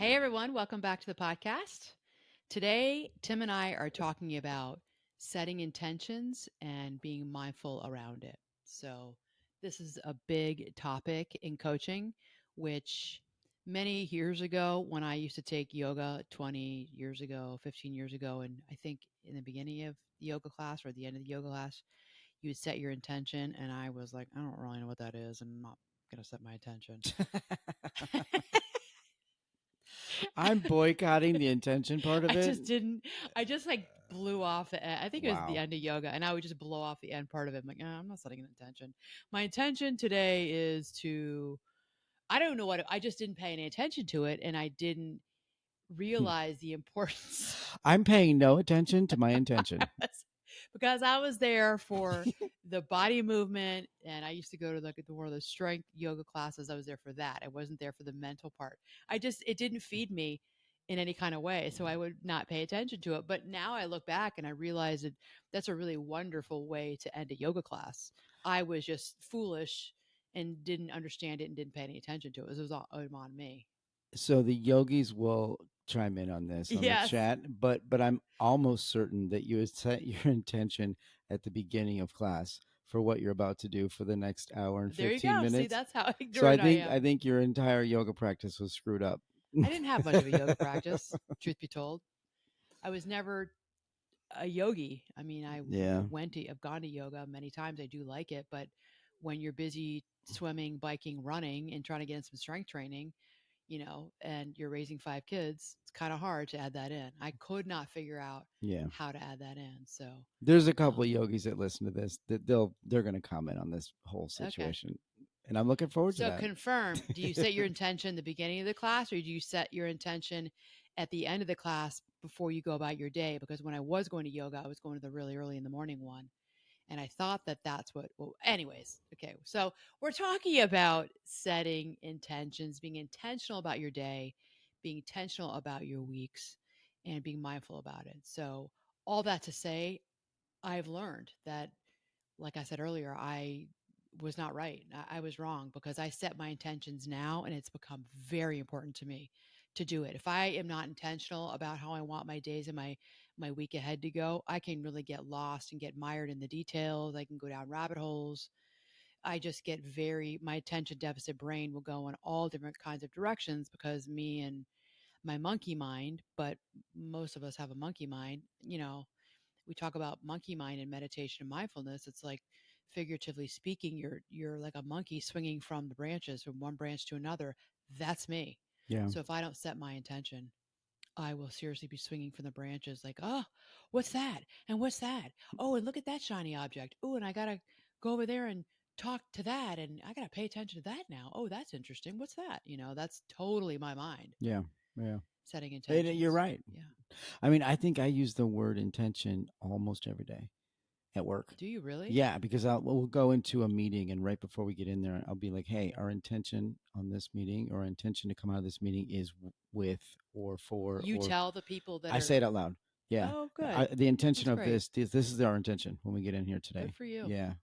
Hey everyone, welcome back to the podcast. Today, Tim and I are talking about setting intentions and being mindful around it. So, this is a big topic in coaching, which many years ago, when I used to take yoga 20 years ago, 15 years ago, and I think in the beginning of the yoga class or the end of the yoga class, you would set your intention. And I was like, I don't really know what that is, and I'm not going to set my intention. I'm boycotting the intention part I of it. just didn't. I just like blew off I think it was the Wow. end of yoga, and I would just blow off the end part of it. I'm like, I'm not setting an intention. My intention today is to. I don't know what I just didn't pay any attention to it, and I didn't realize the importance I'm paying no attention to my intention. because I was there for the body movement, and I used to go to like one of the strength yoga classes. I was there for that. I wasn't there for the mental part. It didn't feed me in any kind of way, so I would not pay attention to it. But now I look back and I realize that that's a really wonderful way to end a yoga class. I was just foolish and didn't understand it and didn't pay any attention to it. It was all on me. So the yogis will chime in on this on the Yes. chat, but I'm almost certain that you had set your intention at the beginning of class for what you're about to do for the next hour and There you 15 go. See, minutes. that's how So I ignorant I think I am. think your entire yoga practice was screwed up. I didn't have much of a yoga practice, truth be told. I was never a yogi. I mean, Yeah. I've gone to yoga many times. I do like it, but when you're busy swimming, biking, running, and trying to get in some strength training, and you're raising five kids, it's kind of hard to add that in. I could not figure out Yeah. how to add that in. So, There's a couple of um, yogis that listen to this that they're going to comment on this whole okay. situation, and I'm looking forward to So that. confirm, do you set your intention at the beginning of the class or do you set your intention at the end of the class before you go about your day? Because when I was going to yoga, I was going to the really early in the morning one. And I thought that that's what, well, anyways, okay. So we're talking about setting intentions, being intentional about your day, being intentional about your weeks, and being mindful about it. So, all that to say, I've learned that like I said earlier, I was not right. I was wrong because I set my intentions now and it's become very important to me to do it. If I am not intentional about how I want my days and my week ahead to go, I can really get lost and get mired in the details. I can go down rabbit holes. I just get very my attention deficit brain will go in all different kinds of directions because me and my monkey mind, but most of us have a monkey mind, we talk about monkey mind and meditation and mindfulness. It's like figuratively speaking, you're like a monkey swinging from the branches from one branch to another. That's me. Yeah. So if I don't set my intention, I will seriously be swinging from the branches like, oh, what's that? And what's that? Oh, and look at that shiny object. Oh, and I gotta go over there and talk to that and I gotta pay attention to that now. Oh, that's interesting. What's that? That's totally my mind Yeah. Yeah. setting And you're intentions. right. Yeah. I mean, I think I use the word intention almost every day at work. Do you really? Yeah, because we'll go into a meeting, and right before we get in there, I'll be like, "Hey, our intention on this meeting, or our intention to come out of this meeting is with, or for, You or." tell the people that I are say it out loud. Yeah, oh, good. the intention That's of great. this is our intention when we get in here Good today. for you. Yeah.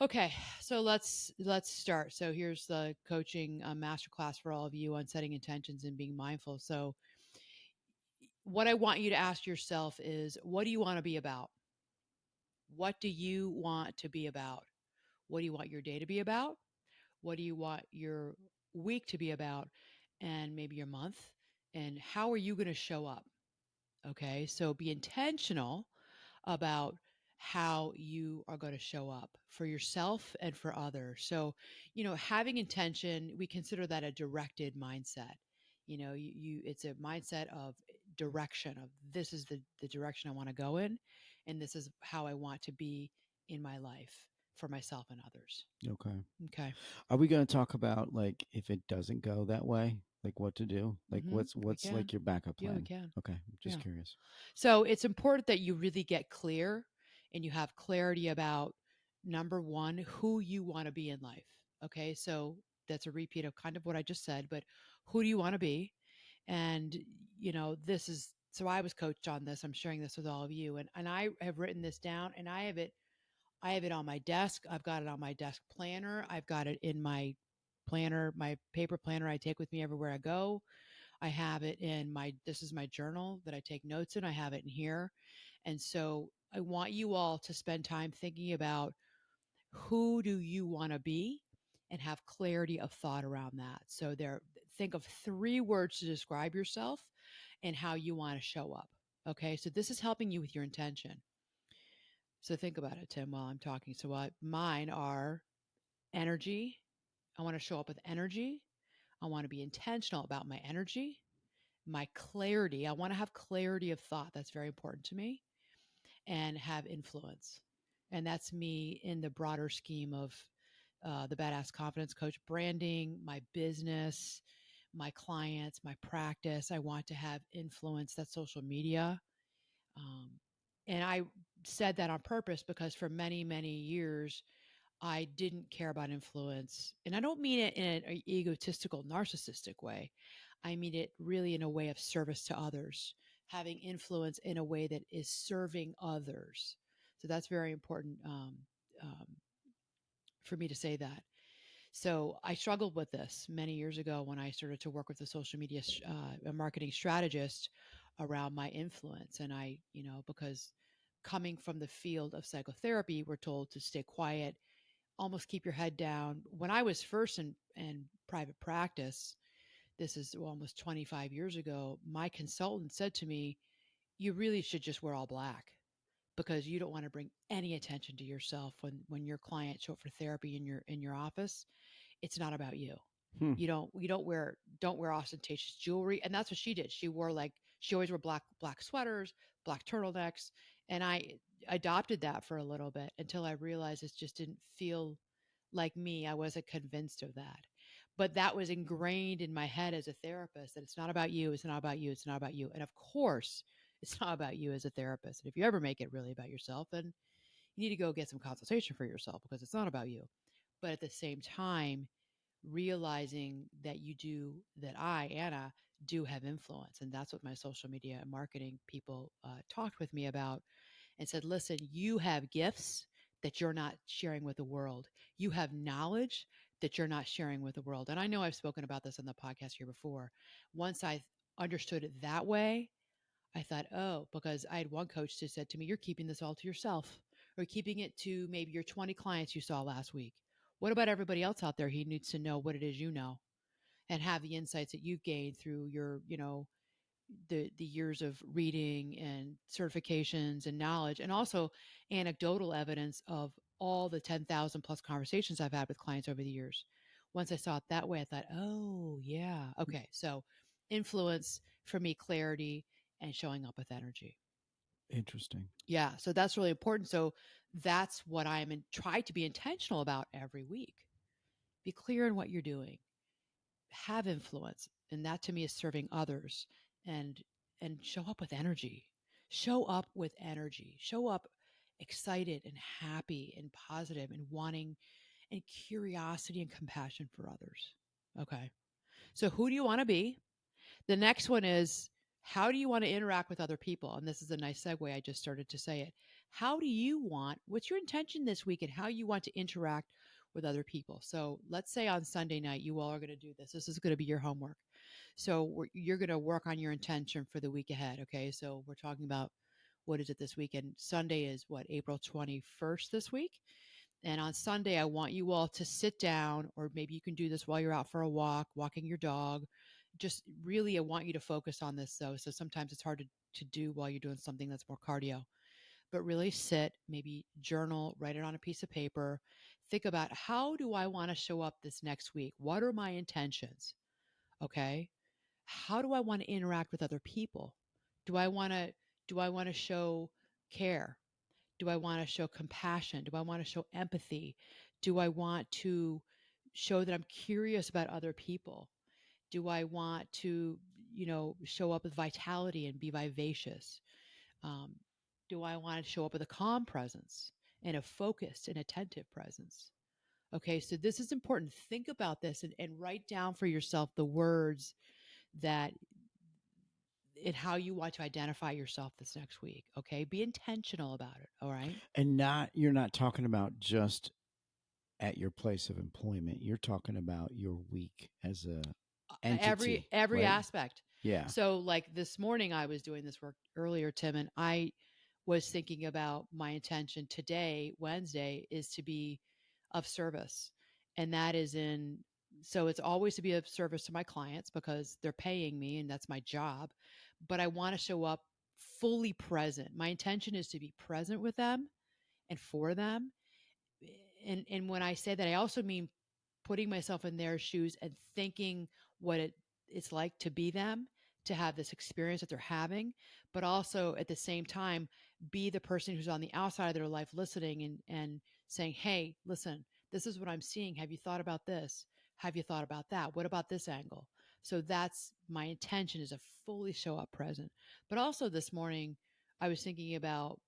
Okay, so let's start. So here's the coaching masterclass for all of you on setting intentions and being mindful. So what I want you to ask yourself is, what do you want to be about? What do you want to be about? What do you want your day to be about? What do you want your week to be about? And maybe your month? And how are you going to show up? Okay, so be intentional about how you are going to show up for yourself and for others. So, having intention, we consider that a directed mindset. It's a mindset of direction of this is the direction I want to go in, and this is how I want to be in my life for myself and others. Okay. Okay. Are we going to talk about like if it doesn't go that way, like what to do? Like We what's can. like your backup Yeah, we plan? can. Okay, I'm just Yeah. curious. So it's important that you really get clear and you have clarity about number one, who you want to be in life. Okay. So that's a repeat of kind of what I just said, but who do you want to be? And, this is so I was coached on this. I'm sharing this with all of you. And I have written this down and I have it on my desk. I've got it on my desk planner. I've got it in my planner, my paper planner I take with me everywhere I go. I have it in this is my journal that I take notes in. I have it in here. And so I want you all to spend time thinking about who do you want to be and have clarity of thought around that. So there think of 3 words to describe yourself and how you want to show up. Okay? So this is helping you with your intention. So think about it, Tim, while I'm talking. So mine are energy. I want to show up with energy. I want to be intentional about my energy, my clarity. I want to have clarity of thought. That's very important to me, and have influence. And that's me in the broader scheme of the Badass Confidence Coach branding, my business, my clients, my practice. I want to have influence. That's social media. Um, and I said that on purpose because for many, many years, I didn't care about influence. And I don't mean it in an egotistical, narcissistic way. I mean it really in a way of service to others, having influence in a way that is serving others. So that's very important um, for me to say that. So I struggled with this many years ago when I started to work with a social media a marketing strategist around my influence. And because coming from the field of psychotherapy, we're told to stay quiet, almost keep your head down. When I was first in private practice, this is almost 25 years ago, my consultant said to me, you really should just wear all black because you don't want to bring any attention to yourself when your clients show up for therapy in your office. It's not about you. Hmm. You don't wear ostentatious jewelry, and that's what she did. She always wore black sweaters, black turtlenecks, and I adopted that for a little bit until I realized it just didn't feel like me. I wasn't convinced of that. But that was ingrained in my head as a therapist that it's not about you, it's not about you, it's not about you. And of course, it's not about you as a therapist. And if you ever make it really about yourself, then you need to go get some consultation for yourself because it's not about you. But at the same time, realizing that I, Anna, do have influence. And that's what my social media and marketing people talked with me about and said, listen, you have gifts that you're not sharing with the world. You have knowledge that you're not sharing with the world. And I know I've spoken about this on the podcast here before. Once I understood it that way, I thought, oh, because I had one coach who said to me, you're keeping this all to yourself or keeping it to maybe your 20 clients you saw last week. What about everybody else out there? He needs to know what it is you know and have the insights that you've gained through the years of reading and certifications and knowledge, and also anecdotal evidence of all the 10,000 plus conversations I've had with clients over the years. Once I saw it that way, I thought, oh, yeah. Okay. So, influence for me, clarity, and showing up with energy. Interesting. Yeah. So, that's really important. So, that's what try to be intentional about every week. Be clear in what you're doing, have influence, and that to me is serving others, and show up with energy. Show up with energy. Show up excited and happy and positive and wanting and curiosity and compassion for others. Okay. So who do you want to be? The next one is, how do you want to interact with other people? And this is a nice segue. I just started to say it. What's your intention this week and how you want to interact with other people? So let's say on Sunday night, you all are going to do this. This is going to be your homework. So you're going to work on your intention for the week ahead. Okay. So we're talking about what is it this weekend? Sunday is what, April 21st this week? And on Sunday, I want you all to sit down, or maybe you can do this while you're out for a walk, walking your dog. Just really, I want you to focus on this though. So sometimes it's hard to do while you're doing something that's more cardio, but really sit, maybe journal, write it on a piece of paper. Think about, how do I want to show up this next week? What are my intentions? Okay. How do I want to interact with other people? Do I want to, do I want to show care? Do I want to show compassion? Do I want to show empathy? Do I want to show that I'm curious about other people? Do I want to, show up with vitality and be vivacious? Um, do I want to show up with a calm presence and a focused and attentive presence? Okay, so this is important. Think about this and write down for yourself the words that and how you want to identify yourself this next week. Okay, be intentional about it. All right. And you're not talking about just at your place of employment. You're talking about your week as a entity, every right? aspect. Yeah. So like this morning I was doing this work earlier, Tim, and I was thinking about my intention today, Wednesday, is to be of service. And that is in, so it's always to be of service to my clients because they're paying me and that's my job. But I want to show up fully present. My intention is to be present with them and for them. And when I say that, I also mean putting myself in their shoes and thinking what it's like to be them, to have this experience that they're having, but also at the same time be the person who's on the outside of their life listening and saying, "Hey, listen, this is what I'm seeing. Have you thought about this? Have you thought about that? What about this angle?" So that's my intention, is to fully show up present. But also this morning I was thinking about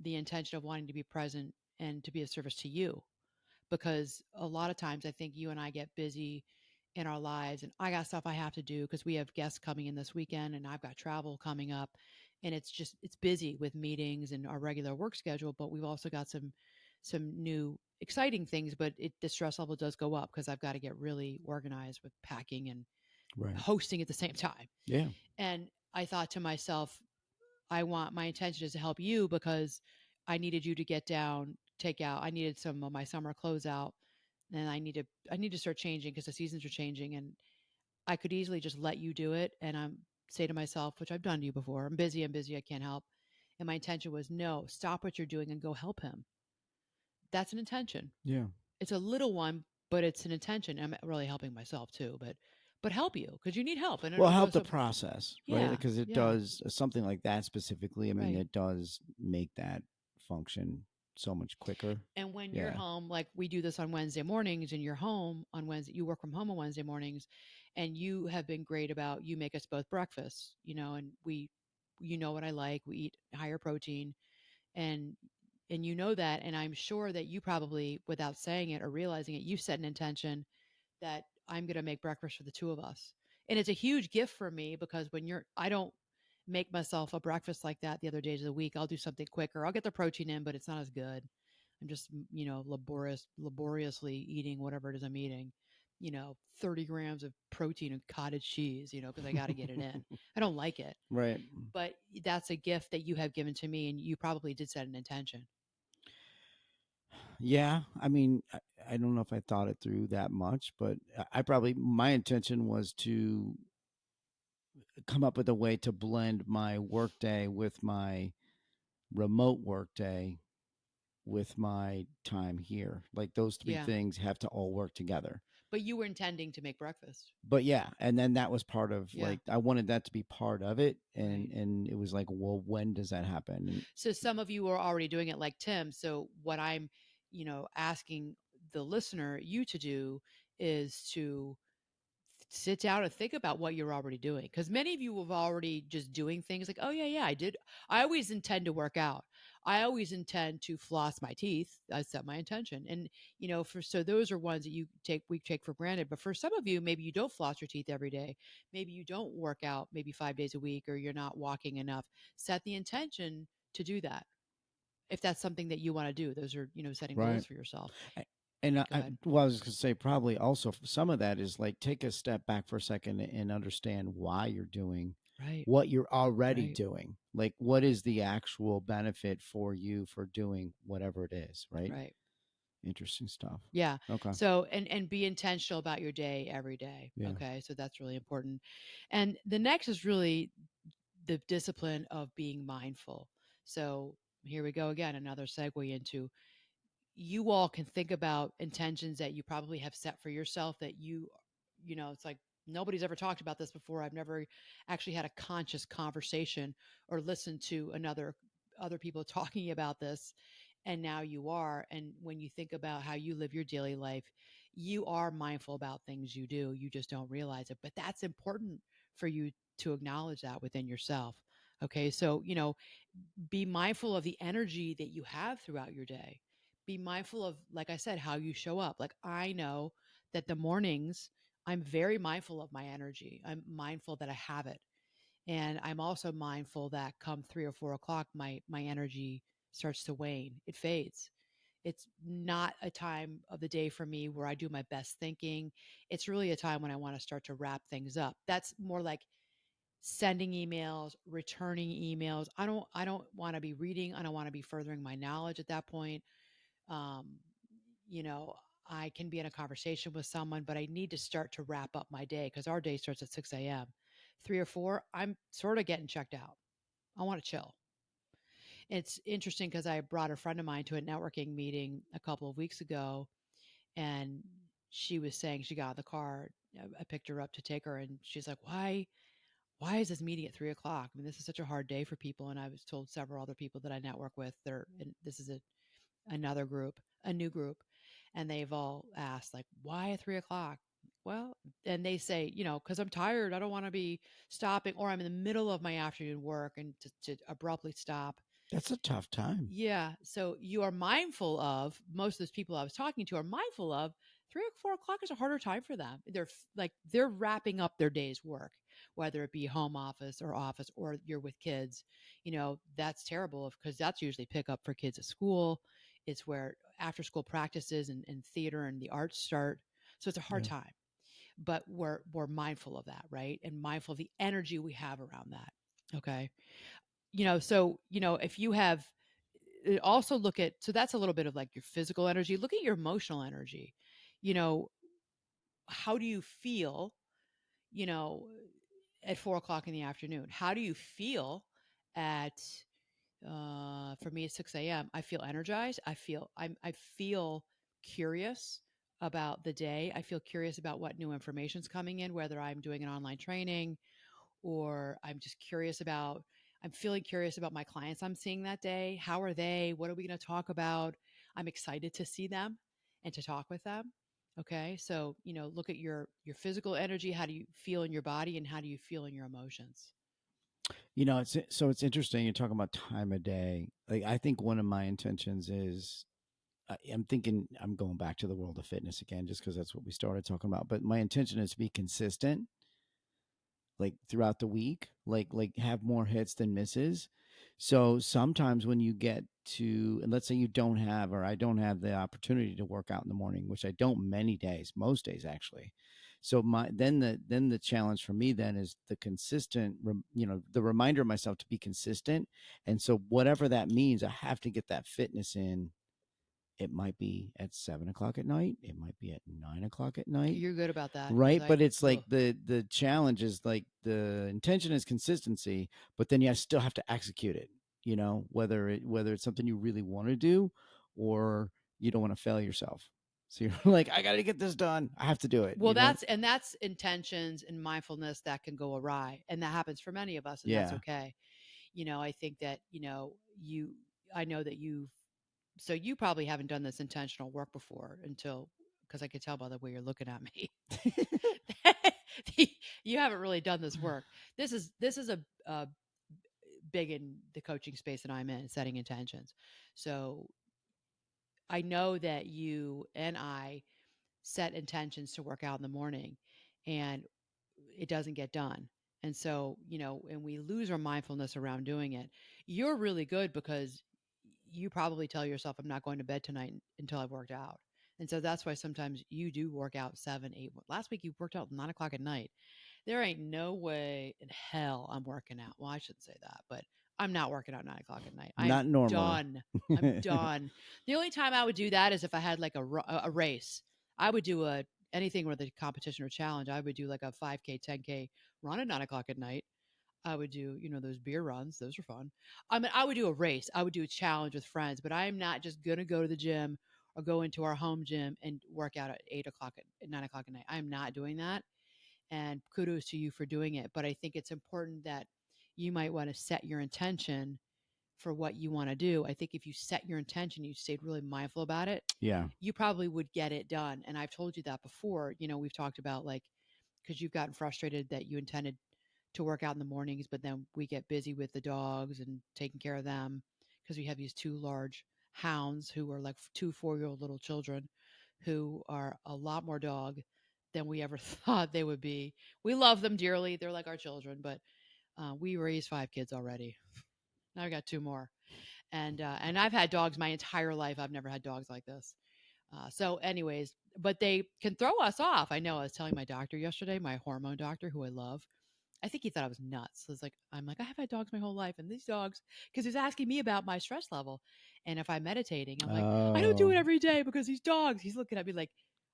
the intention of wanting to be present and to be of service to you, because a lot of times I think you and I get busy in our lives, and I got stuff I have to do because we have guests coming in this weekend and I've got travel coming up, and it's busy with meetings and our regular work schedule, but we've also got some new exciting things, but the stress level does go up because I've got to get really organized with packing and Right. hosting at the same time. Yeah. And I thought to myself, my intention is to help you because I needed you to get down, take out. I needed some of my summer clothes out, and I need to start changing because the seasons are changing, and I could easily just let you do it. And I'm say to myself, which I've done to you before, I'm busy, I can't help. And my intention was, no, stop what you're doing and go help him. That's an intention. Yeah. It's a little one, but it's an intention. I'm really helping myself too, but help you because you need help, and Well, it'll go help the so. process, right? Yeah, Because it yeah, does something like that specifically. I mean, right. it does make that function so much quicker. And when you're Yeah. home, like we do this on Wednesday mornings, and you're home on Wednesday, you work from home on Wednesday mornings, and you have been great about, you make us both breakfast, and you know what I like. We eat higher protein, and you know that, and I'm sure that you probably, without saying it or realizing it, you set an intention that I'm going to make breakfast for the two of us. And it's a huge gift for me because I don't make myself a breakfast like that the other days of the week. I'll do something quicker. I'll get the protein in, but it's not as good. I'm just, laboriously eating whatever it is I'm eating, 30 grams of protein and cottage cheese, because I got to get it in. I don't like it, Right. but that's a gift that you have given to me, and you probably did set an intention. Yeah. I mean, I don't know if I thought it through that much, but I probably, my intention was to come up with a way to blend my workday with my remote workday with my time here. Like those three Yeah. things have to all work together. But you were intending to make breakfast. But yeah, and then that was part of, Yeah. like, I wanted that to be part of it, Right. and it was like, well, when does that happen? And So some of you are already doing it like Tim. So what I'm, asking the listener, you to do, is to sit down and think about what you're already doing, because many of you have already just doing things like, oh yeah, yeah, I did. I always intend to work out. I always intend to floss my teeth. I set my intention. And for so those are ones that we take for granted, but for some of you, maybe you don't floss your teeth every day, maybe you don't work out maybe 5 days a week, or you're not walking enough. Set the intention to do that, if that's something that you want to do. Those are, setting right. goals for yourself. I- And Go ahead. well, I was going to say, probably also some of that is like take a step back for a second and understand why you're doing Right. what you're already Right. doing. Like, what is the actual benefit for you for doing whatever it is, right? Right. Interesting stuff. Yeah. Okay. So, and be intentional about your day every day. Yeah. Okay. So that's really important. And the next is really the discipline of being mindful. So here we go again, another segue into, you all can think about intentions that you probably have set for yourself, that it's like nobody's ever talked about this before. I've never actually had a conscious conversation or listened to other people talking about this, and now you are. And when you think about how you live your daily life, you are mindful about things you do, you just don't realize it, but that's important for you to acknowledge that within yourself. Okay, so be mindful of the energy that you have throughout your day. Be mindful of, like I said, how you show up. Like I know that the mornings, I'm very mindful of my energy. I'm mindful that I have it. And I'm also mindful that come 3 or 4 o'clock, my energy starts to wane. It fades. It's not a time of the day for me where I do my best thinking. It's really a time when I want to start to wrap things up. That's more like sending emails, returning emails. I don't want to be reading. I don't want to be furthering my knowledge at that point. Um, you know, I can be in a conversation with someone, but I need to start to wrap up my day because our day starts at 6 a.m. 3 or 4, I'm sort of getting checked out. I want to chill. It's interesting because I brought a friend of mine to a networking meeting a couple of weeks ago, and she was saying she got in the car. I picked her up to take her, and she's like, why is this meeting at 3 o'clock? I mean, this is such a hard day for people. And I was told several other people that I network with, and this is another group, a new group, and they've all asked like, why at 3 o'clock? Well, and they say, because I'm tired, I don't want to be stopping, or I'm in the middle of my afternoon work and to abruptly stop. That's a tough time. Yeah. So you are mindful of, most of those people I was talking to are mindful of 3 or 4 o'clock is a harder time for them. They're wrapping up their day's work, whether it be home office or you're with kids. That's terrible because that's usually pick up for kids at school. It's where after school practices and theater and the arts start. So it's a hard Yeah. time. But we're mindful of that, right? And mindful of the energy we have around that. Okay. If you have also look at, so that's a little bit of like your physical energy. Look at your emotional energy. you know how do you feel you know at 4 o'clock in the afternoon? How do you feel at for me at 6 a.m.? I feel energized. I feel curious about the day. I feel curious about what new information's coming in, whether I'm doing an online training or I'm feeling curious about my clients I'm seeing that day. How are they? What are we going to talk about? I'm excited to see them and to talk with them. Okay? So, look at your physical energy, how do you feel in your body, and how do you feel in your emotions? It's interesting. You're talking about time of day. Like, I think one of my intentions is, I'm thinking I'm going back to the world of fitness again, just because that's what we started talking about. But my intention is to be consistent, like throughout the week, like have more hits than misses. So sometimes when you get to, and let's say you don't have, or I don't have the opportunity to work out in the morning, which I don't many days, most days actually. So the challenge for me then is the consistent, the reminder of myself to be consistent. And so whatever that means, I have to get that fitness in. It might be at 7 o'clock at night. It might be at 9 o'clock at night, You're good about that because right? I But it's like ugh. the challenge is like the intention is consistency, but then you still have to execute it. Whether it's something you really want to do, or you don't want to fail yourself. So you're like, I got to get this done. I have to do it. Well, that's intentions and mindfulness that can go awry, and that happens for many of us, and that's Yeah. okay. I think that, you I know that you probably haven't done this intentional work before until, because I could tell by the way you're looking at me. You haven't really done this work. This is a big in the coaching space that I'm in, setting intentions. So I know that you and I set intentions to work out in the morning, and it doesn't get done. And so, and we lose our mindfulness around doing it. You're really good because you probably tell yourself, I'm not going to bed tonight until I've worked out. And so that's why sometimes you do work out 7, 8. Last week you worked out 9 o'clock at night. There ain't no way in hell I'm working out. Well, I shouldn't say that, but I'm not working out 9 o'clock at night. I'm Not normally. done. I'm done. The only time I would do that is if I had like a race. I would do anything with a competition or challenge. I would do like a 5K, 10K run at 9 o'clock at night. I would do, those beer runs. Those are fun. I mean, I would do a race. I would do a challenge with friends, but I am not just going to go to the gym or go into our home gym and work out at 8 o'clock at 9 o'clock at night. I am not doing that. And kudos to you for doing it. But I think it's important that you might want to set your intention for what you want to do. I think if you set your intention, you stayed really mindful about it, Yeah. you probably would get it done. And I've told you that before. We've talked about like, because you've gotten frustrated that you intended to work out in the mornings, but then we get busy with the dogs and taking care of them because we have these two large hounds who are like two 4-year-old little children who are a lot more dog than we ever thought they would be. We love them dearly. They're like our children, but we raised 5 kids already. Now I got two more. And I've had dogs my entire life. I've never had dogs like this. So, anyways, but they can throw us off. I know. I was telling my doctor yesterday, my hormone doctor, who I love. I think he thought I was nuts. It's like I'm like I have had dogs my whole life, and these dogs, because he's asking me about my stress level, and if I'm meditating, I'm like I don't do Oh, it every day because these dogs. He's looking at me like,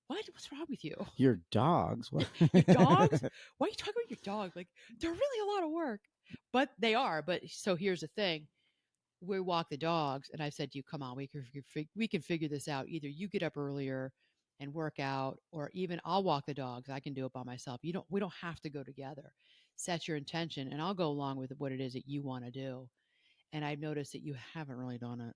what? What's wrong with you? your dogs. What? Your dogs? Why are you talking about your dog? Like they're really a lot of work, but they are. But so here's the thing: we walk the dogs, and I said to you, come on, we can figure this out. Either you get up earlier and work out, or even I'll walk the dogs. I can do it by myself. You don't. We don't have to go together. Set your intention, and I'll go along with what it is that you want to do. And I've noticed that you haven't really done it.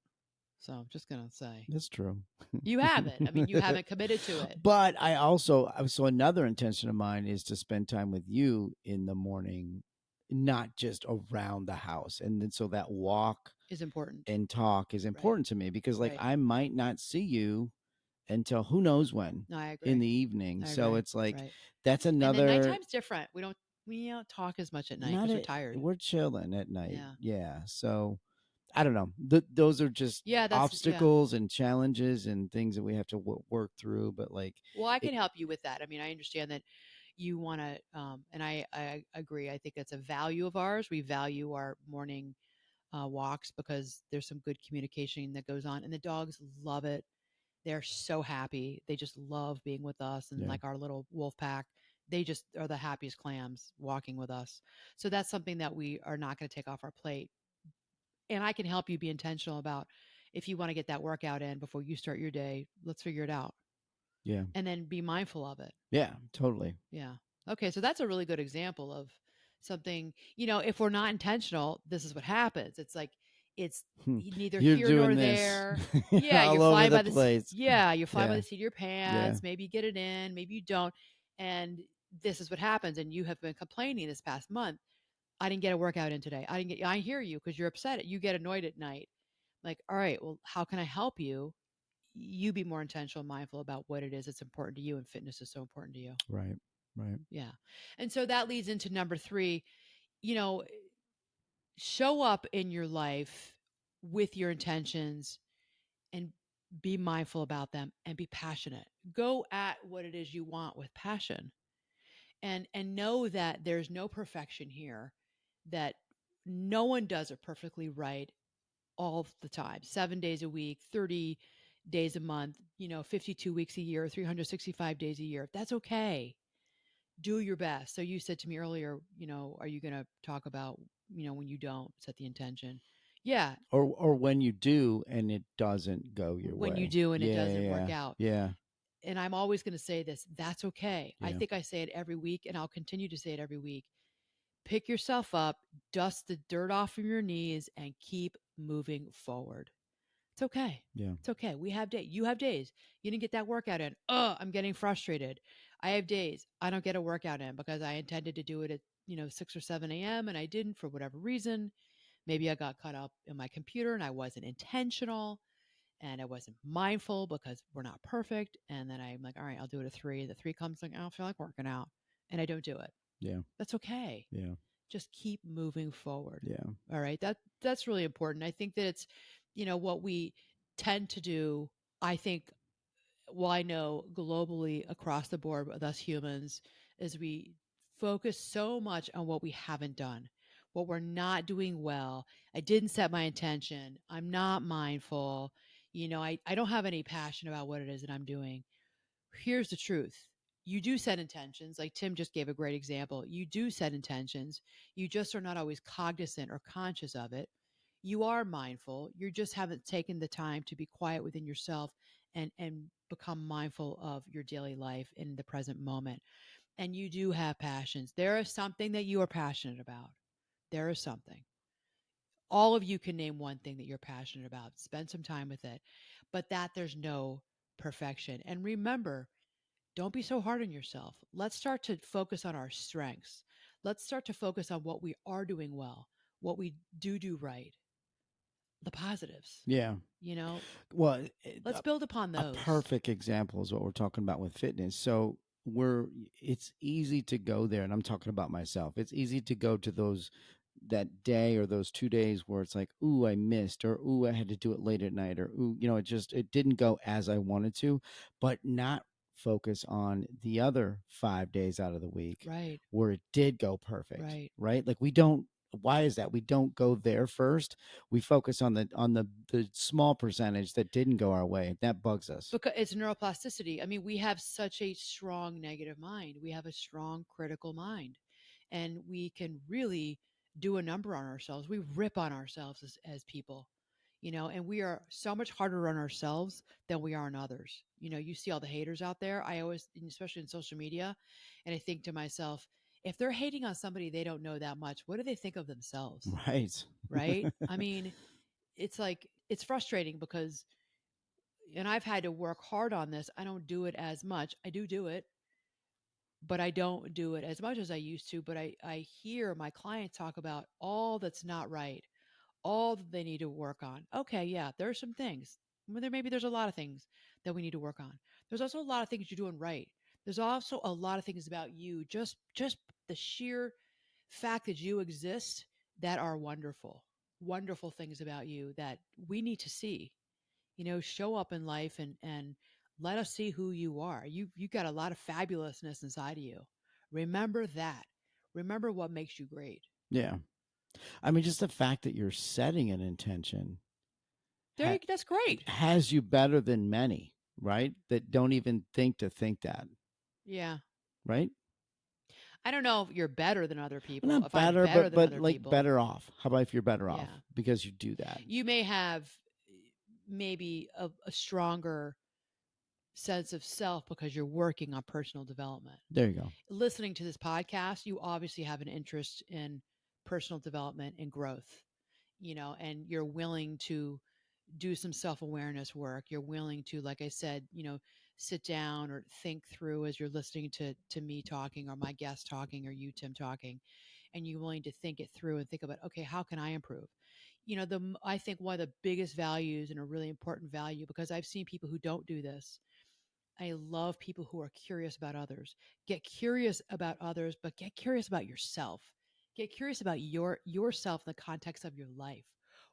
So I'm just gonna say That's true. you haven't. I mean, you haven't committed to it. But I also, so another intention of mine is to spend time with you in the morning, not just around the house. And then so that walk Is important, and talk is right? important to me because, like, Right. I might not see you until who knows when No, I in agree. the evening. I So agree. it's like, Right. that's And then another, nighttime's different. We don't talk as much at night not because we're a, tired. we're chilling at night. Yeah. Yeah. So I don't know. Those are just Yeah, yeah. obstacles and challenges and things that we have to work through. But like, Well, I it, can help you with that. I mean, I understand that you want to, and I agree. I think that's a value of ours. We value our morning walks because there's some good communication that goes on, and the dogs love it. They're so happy. They just love being with us, and yeah, like our little wolf pack, they just are the happiest clams walking with us. So that's something that we are not going to take off our plate. And I can help you be intentional about if you want to get that workout in before you start your day. Let's figure it out, yeah, and then be mindful of it. yeah, totally. Yeah. Okay. So that's a really good example of something, if we're not intentional, this is what happens. It's like, it's Hmm. neither You're here doing nor this there. Yeah. You're all over flying the by this. place. Yeah. You're flying by Yeah, the seat of your yeah, pants. Maybe you get it in, maybe you don't. And this is what happens. And you have been complaining this past month. I didn't get a workout in today. I hear you because you're upset. You get annoyed at night. Like, all right, well, how can I help you? You be more intentional and mindful about what it is that's important to you. And fitness is so important to you. right, right. Yeah. And so that leads into number three, you know, show up in your life with your intentions and be mindful about them and be passionate. Go at what it is you want with passion. And know that there's no perfection here, that no one does it perfectly right all the time. 7 days a week, 30 days a month, 52 weeks a year, 365 days a year. That's okay. Do your best. So you said to me earlier, are you going to talk about, when you don't set the intention? Yeah, Or when you do and it doesn't go your when you way. do and it Yeah, doesn't work yeah, out. yeah, And I'm always going to say this, that's okay. I yeah, think I say it every week and I'll continue to say it every week. Pick yourself up, dust the dirt off from your knees and keep moving forward. It's okay. yeah, It's okay. We have days. You have days. You didn't get that workout in. Oh, I'm getting frustrated. I have days I don't get a workout in because I intended to do it at 6 or 7 a.m. and I didn't for whatever reason. Maybe I got caught up in my computer and I wasn't intentional and I wasn't mindful because we're not perfect. And then I'm like, all right, I'll do it at 3. The 3 comes like, I don't feel like working out, and I don't do it. yeah, That's okay. yeah, Just keep moving forward. yeah, All right. That's really important. I think that it's, what we tend to do, I think, well, I know globally across the board with us humans, is we focus so much on what we haven't done, what we're not doing well. I didn't set my intention. I'm not mindful. I don't have any passion about what it is that I'm doing. Here's the truth. You do set intentions. Like Tim just gave a great example. You do set intentions. You just are not always cognizant or conscious of it. You are mindful. You just haven't taken the time to be quiet within yourself and become mindful of your daily life in the present moment. And you do have passions. There is something that you are passionate about. There is something. All of you can name one thing that you're passionate about. Spend some time with it. But that there's no perfection. And remember, don't be so hard on yourself. Let's start to focus on our strengths. Let's start to focus on what we are doing well, what we do right, the positives. yeah. You know, Well, let's build upon a those. perfect example is what we're talking about with fitness. So it's easy to go there, and I'm talking about myself. It's easy to go to those that day or those 2 days where it's like, ooh, I missed, or ooh, I had to do it late at night, or ooh, it didn't go as I wanted to, but not focus on the other 5 days out of the week Right. where it did go perfect, Right. right? Like we don't. Why is that? We don't go there first. We focus on the small percentage that didn't go our way. That bugs us. Because it's neuroplasticity. I mean, we have such a strong negative mind. We have a strong critical mind, and we can really do a number on ourselves. We rip on ourselves as people, and we are so much harder on ourselves than we are on others. You see all the haters out there. I always, especially in social media, and I think to myself, if they're hating on somebody they don't know that much, what do they think of themselves? Right. Right? I mean, it's like, it's frustrating because, and I've had to work hard on this. I don't do it as much. I do it, but I don't do it as much as I used to. But I hear my clients talk about all that's not right, all that they need to work on. Okay, yeah, there are some things. Well, maybe there's a lot of things that we need to work on. There's also a lot of things you're doing right. There's also a lot of things about you, just the sheer fact that you exist, that are wonderful. Wonderful things about you that we need to see. Show up in life and let us see who you are. You got a lot of fabulousness inside of you. Remember that. Remember what makes you great. Yeah. I mean, just the fact that you're setting an intention There, that's great. has you better than many, right? That don't even think to think that, Yeah. right? I don't know if you're better than other Well, people. not If I'm better, better than but other like people, better off. How about if you're better off yeah. because you do that? You may have maybe a stronger sense of self because you're working on personal development. There you go. Listening to this podcast, you obviously have an interest in personal development and growth, and you're willing to do some self-awareness work. You're willing to, like I said, sit down or think through as you're listening to me talking or my guest talking or you, Tim, talking, and you're willing to think it through and think about, okay, how can I improve? I think one of the biggest values and a really important value, because I've seen people who don't do this. I love people who are curious about others. Get curious about others, but get curious about yourself. Get curious about yourself in the context of your life.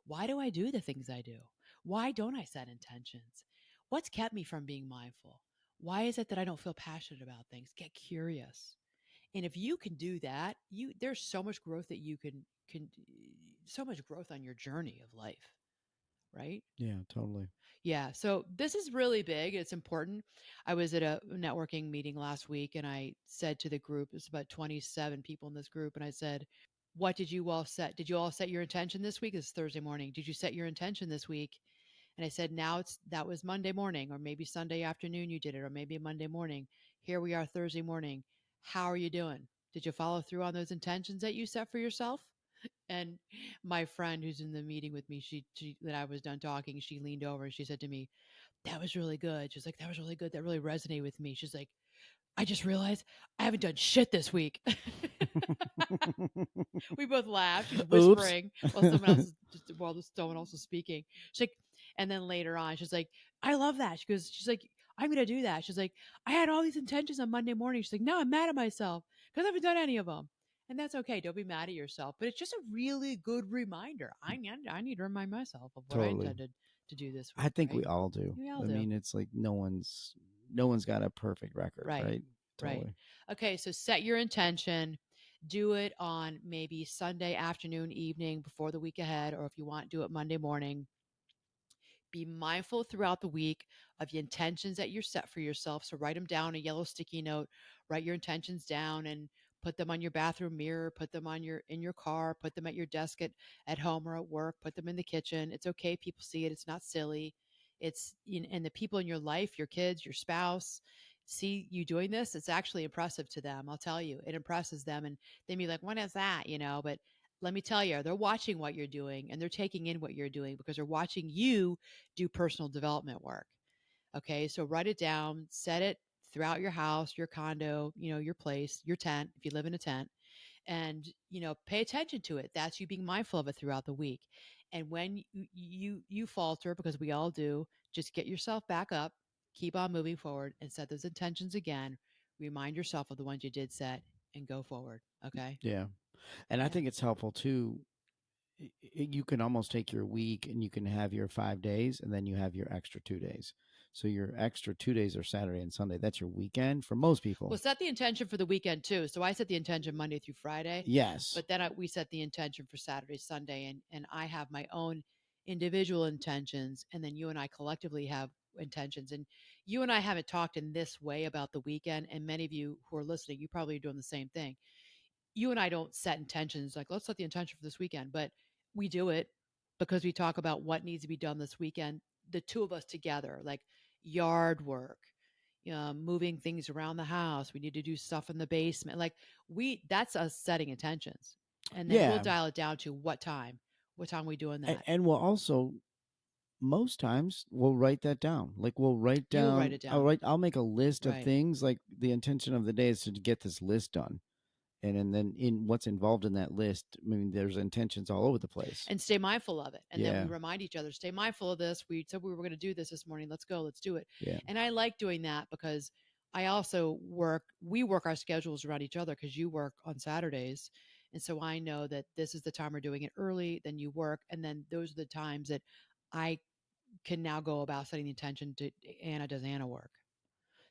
Why do I do the things I do? Why don't I set intentions? What's kept me from being mindful? Why is it that I don't feel passionate about things? Get curious. And if you can do that, there's so much growth that you can so much growth on your journey of life, right? Yeah, totally. Yeah. So this is really big. It's important. I was at a networking meeting last week and I said to the group, it's about 27 people in this group, and I said, what did you all set? Did you all set your intention this week? It's Thursday morning. Did you set your intention this week? And I said, that was Monday morning, or maybe Sunday afternoon you did it, or maybe Monday morning. Here we are Thursday morning. How are you doing? Did you follow through on those intentions that you set for yourself? And my friend who's in the meeting with me, she that I was done talking, she leaned over and she said to me, "That was really good." She's like, "That was really good. That really resonated with me." She's like, "I just realized I haven't done shit this week." We both laughed. She's Oops. whispering while someone else is just while someone else is speaking. She's like, and then later on, she's like, "I love that." She's like, "I'm gonna do that." She's like, "I had all these intentions on Monday morning." She's like, "Now I'm mad at myself because I haven't done any of them." And that's okay. Don't be mad at yourself. But it's just a really good reminder. I need to remind myself of what I Totally. intended to do this I week. think we Right? all do. We all I do. mean, it's like no one's got a perfect record, Right. right? Right. Totally. Okay. So set your intention. Do it on maybe Sunday afternoon, evening before the week ahead, or if you want, do it Monday morning. Be mindful throughout the week of the intentions that you're set for yourself. So write them down, a yellow sticky note, write your intentions down and put them on your bathroom mirror, put them on your in your car, put them at your desk at home or at work, put them in the kitchen. It's okay. People see it. It's not silly. And the people in your life, your kids, your spouse, see you doing this. It's actually impressive to them. I'll tell you, it impresses them. And they be like, what is that? But let me tell you, they're watching what you're doing and they're taking in what you're doing because they're watching you do personal development work. Okay. So write it down, set it throughout your house, your condo, your place, your tent, if you live in a tent, and, pay attention to it. That's you being mindful of it throughout the week. And when you falter, because we all do, just get yourself back up, keep on moving forward and set those intentions again. Remind yourself of the ones you did set and go forward. Okay. Yeah. And I Yeah. think it's helpful too. You can almost take your week and you can have your 5 days and then you have your extra 2 days. So your extra 2 days are Saturday and Sunday. That's your weekend for most Well, people. set the intention for the weekend too. So I set the intention Monday through Friday, Yes. but then we set the intention for Saturday, Sunday, and I have my own individual intentions, and then you and I collectively have intentions. And you and I haven't talked in this way about the weekend, and many of you who are listening, you probably are doing the same thing. You and I don't set intentions like let's set the intention for this weekend, but we do it because we talk about what needs to be done this weekend. The two of us together, like yard work, moving things around the house. We need to do stuff in the basement. Like that's us setting intentions, and then we'll Yeah. dial it down to what time. What time are we doing that? And we'll also, most times we'll write that down. Like we'll write You'll write down, it down, I'll make a list of right? things. Like the intention of the day is to get this list done. And then in what's involved in that list, I mean, there's intentions all over the place. And stay mindful of it. And then we Yeah. remind each other, stay mindful of this. We said we were going to do this morning. Let's go. Let's do it. Yeah. And I like doing that because I also we work our schedules around each other because you work on Saturdays. And so I know that this is the time we're doing it early, then you work. And then those are the times that I can now go about setting the intention to Anna does Anna work.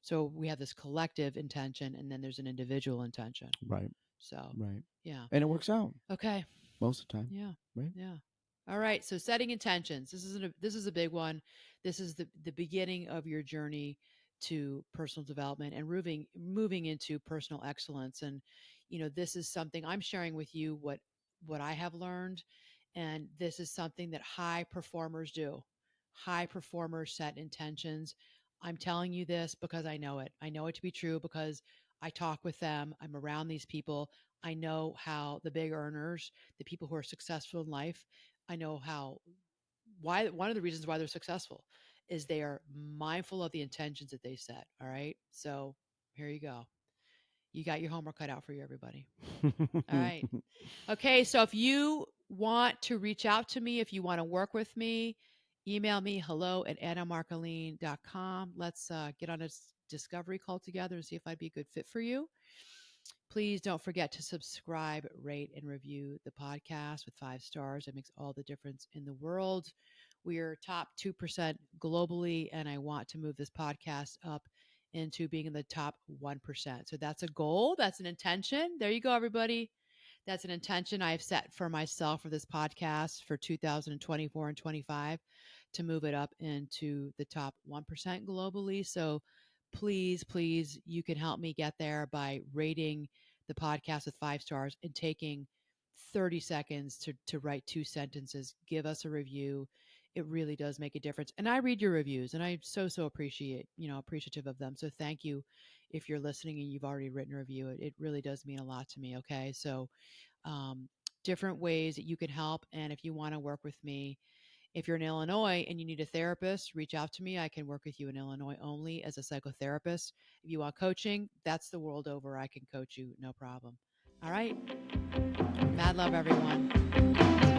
So we have this collective intention and then there's an individual intention. Right. So Right. yeah. And it works out Okay. most of the time. Yeah. Right. Yeah. All right. So setting intentions. This is a big one. This is the beginning of your journey to personal development and moving into personal excellence. And this is something I'm sharing with you what I have learned, and this is something that high performers do. High performers set intentions. I'm telling you this because I know it. I know it to be true because I talk with them. I'm around these people. I know how the big earners, the people who are successful in life, I know how why one of the reasons why they're successful is they are mindful of the intentions that they set. All right. So here you go. You got your homework cut out for you, everybody. All right. Okay. So if you want to reach out to me, if you want to work with me, email me hello@annamarcolene.com. Let's get on a discovery call together and see if I'd be a good fit for you. Please don't forget to subscribe, rate, and review the podcast with 5 stars. It makes all the difference in the world. We are top 2% globally, and I want to move this podcast up into being in the top 1%. So that's a goal, that's an intention. There you go, everybody. That's an intention I've set for myself for this podcast for 2024 and 25 to move it up into the top 1% globally. So please, please, you can help me get there by rating the podcast with 5 stars and taking 30 seconds to write 2 sentences. Give us a review. It really does make a difference. And I read your reviews and I so appreciative of them. So thank you if you're listening and you've already written a review. It really does mean a lot to me. Okay. So um, different ways that you can help. And if you want to work with me, if you're in Illinois and you need a therapist, reach out to me. I can work with you in Illinois only as a psychotherapist. If you want coaching, that's the world over. I can coach you, no problem. All right. Mad love, everyone.